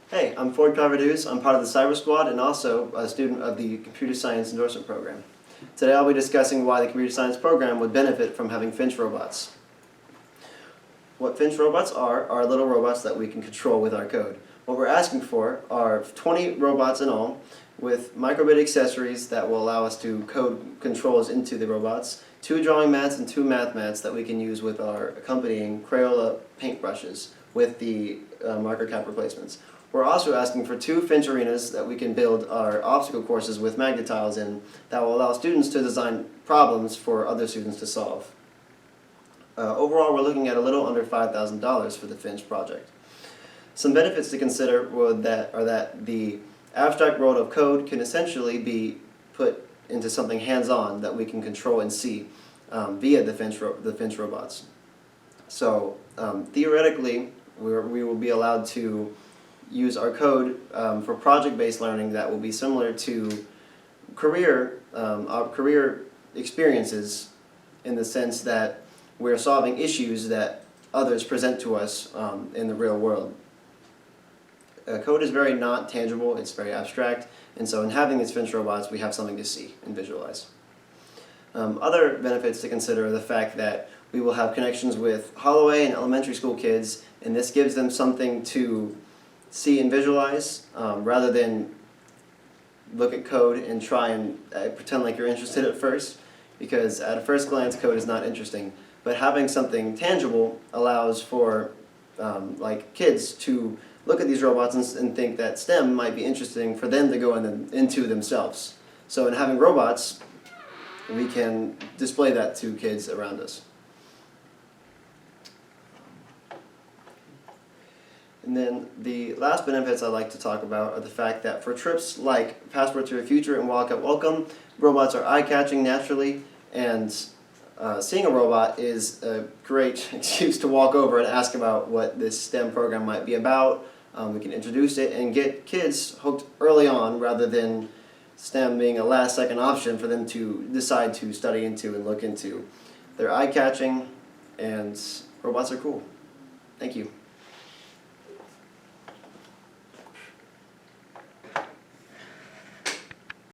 Hey, I'm Ford Carvadeus. I'm part of the Cyber Squad and also a student of the Computer Science Endorsement Program. Today I'll be discussing why the Computer Science program would benefit from having Finch robots. What Finch robots are little robots that we can control with our code. What we're asking for are 20 robots in all with microbit accessories that will allow us to code controls into the robots, 2 drawing mats and 2 math mats that we can use with our accompanying Crayola paintbrushes with the marker cap replacements. We're also asking for 2 Finch arenas that we can build our obstacle courses with magnet tiles in that will allow students to design problems for other students to solve. Overall, we're looking at a little under $5,000 for the Finch project. Some benefits to consider are that the abstract world of code can essentially be put into something hands-on that we can control and see via the Finch robots. So theoretically, we will be allowed to use our code for project-based learning that will be similar to career experiences, in the sense that we're solving issues that others present to us in the real world. Code is very not tangible, it's very abstract, and so in having these Finch robots we have something to see and visualize. Other benefits to consider are the fact that we will have connections with Holloway and elementary school kids, and this gives them something to see and visualize rather than look at code and try and pretend like you're interested at first, because at a first glance code is not interesting. But having something tangible allows for like kids to look at these robots and think that STEM might be interesting for them to go into themselves. So in having robots, we can display that to kids around us. And then the last benefits I'd like to talk about are the fact that for trips like Passport to the Future and Walk Out Welcome, robots are eye-catching naturally, and seeing a robot is a great excuse to walk over and ask about what this STEM program might be about. We can introduce it and get kids hooked early on rather than STEM being a last-second option for them to decide to study into and look into. They're eye-catching, and robots are cool. Thank you.